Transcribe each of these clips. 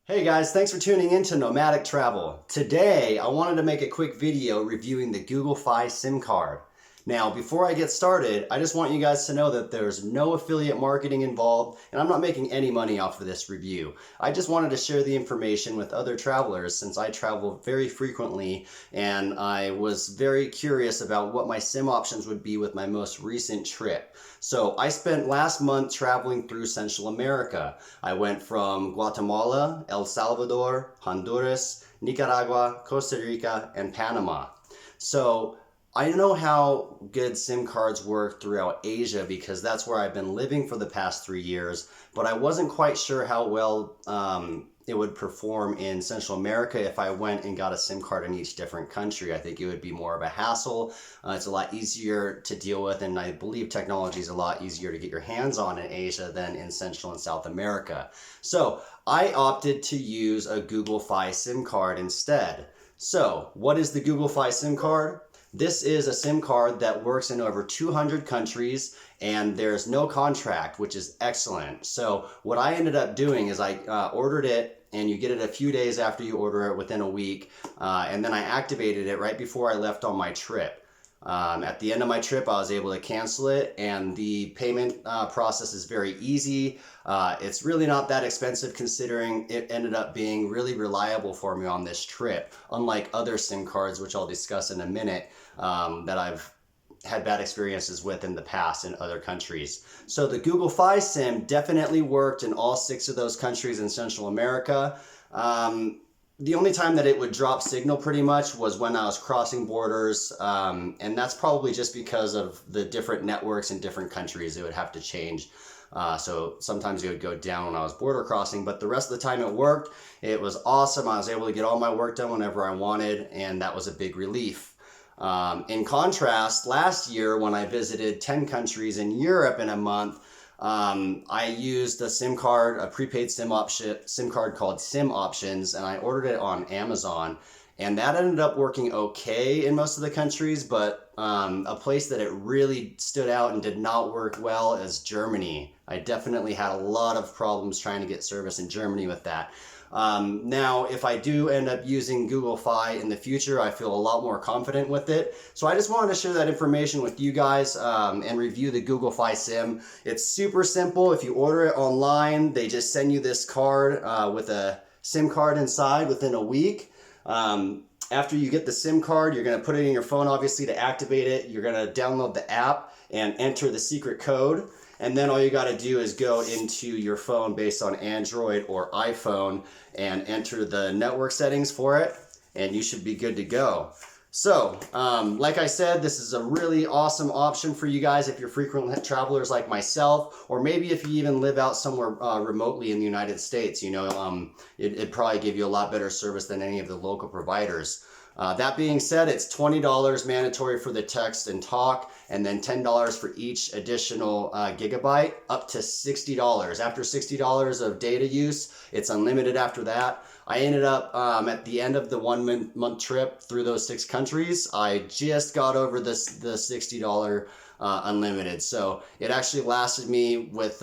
Hey guys, thanks for tuning in to Nomadic Travel. Today, I wanted to make a quick video reviewing the Google Fi SIM card. Now, before I get started, I just want you guys to know that there's no affiliate marketing involved, and I'm not making any money off of this review. I just wanted to share the information with other travelers since I travel very frequently, and I was very curious about what my SIM options would be with my most recent trip. So I spent last month traveling through Central America. I went from Guatemala, El Salvador, Honduras, Nicaragua, Costa Rica, and Panama. So I know how good SIM cards work throughout Asia because that's where I've been living for the past 3 years, but I wasn't quite sure how well it would perform in Central America if I went and got a SIM card in each different country. I think it would be more of a hassle. It's a lot easier to deal with, and I believe technology is a lot easier to get your hands on in Asia than in Central and South America. So I opted to use a Google Fi SIM card instead. So what is the Google Fi SIM card? This is a SIM card that works in over 200 countries and there's no contract, which is excellent. So what I ended up doing is I ordered it, and you get it a few days after you order it, within a week, and then I activated it right before I left on my trip. At the end of my trip, I was able to cancel it, and the payment process is very easy. It's really not that expensive considering it ended up being really reliable for me on this trip, unlike other SIM cards, which I'll discuss in a minute, that I've had bad experiences with in the past in other countries. So the Google Fi SIM definitely worked in all 6 of those countries in Central America. The only time that it would drop signal pretty much was when I was crossing borders, and that's probably just because of the different networks in different countries. It would have to change. So sometimes it would go down when I was border crossing, but the rest of the time it worked. It was awesome. I was able to get all my work done whenever I wanted, and that was a big relief. In contrast, last year when I visited 10 countries in Europe in a month, I used a SIM card, a prepaid SIM card called SIM Options, and I ordered it on Amazon. And that ended up working okay in most of the countries, but a place that it really stood out and did not work well is Germany. I definitely had a lot of problems trying to get service in Germany with that. Now, if I do end up using Google Fi in the future, I feel a lot more confident with it. So I just wanted to share that information with you guys and review the Google Fi SIM. It's super simple. If you order it online, they just send you this card with a SIM card inside within a week. After you get the SIM card, you're going to put it in your phone, obviously, to activate it. You're going to download the app and enter the secret code. And then all you got to do is go into your phone based on Android or iPhone and enter the network settings for it, and you should be good to go. So, like I said, this is a really awesome option for you guys if you're frequent travelers like myself, or maybe if you even live out somewhere remotely in the United States. You know, it'd probably give you a lot better service than any of the local providers. That being said, it's $20 mandatory for the text and talk, and then $10 for each additional gigabyte, up to $60. After $60 of data use, it's unlimited after that. I ended up at the end of the 1 month trip through those 6 countries, I just got over the $60 unlimited. So it actually lasted me with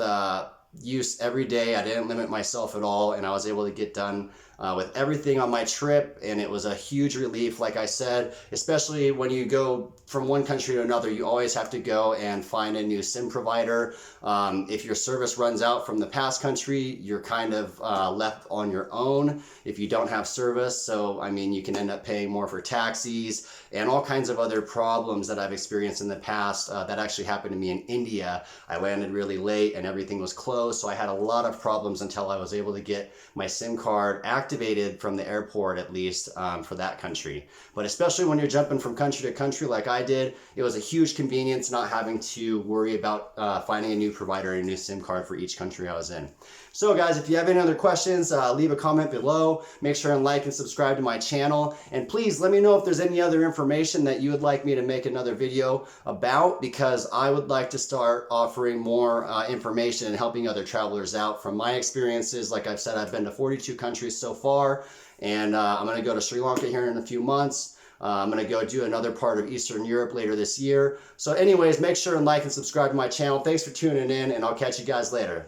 use every day. I didn't limit myself at all, and I was able to get done with everything on my trip, and it was a huge relief. Like I said, especially when you go from one country to another, you always have to go and find a new SIM provider. If your service runs out from the past country, you're kind of left on your own if you don't have service. So I mean, you can end up paying more for taxis and all kinds of other problems that I've experienced in the past. That actually happened to me in India. I landed really late and everything was closed, so I had a lot of problems until I was able to get my SIM card activated from the airport, at least for that country. But especially when you're jumping from country to country like I did, it was a huge convenience not having to worry about finding a new provider and a new SIM card for each country I was in. So guys, if you have any other questions, leave a comment below. Make sure and like and subscribe to my channel. And please let me know if there's any other information that you would like me to make another video about, because I would like to start offering more information and helping other travelers out from my experiences. Like I've said, I've been to 42 countries so far, and I'm going to go to Sri Lanka here in a few months. I'm going to go do another part of Eastern Europe later this year. So anyways, make sure and like and subscribe to my channel. Thanks for tuning in, and I'll catch you guys later.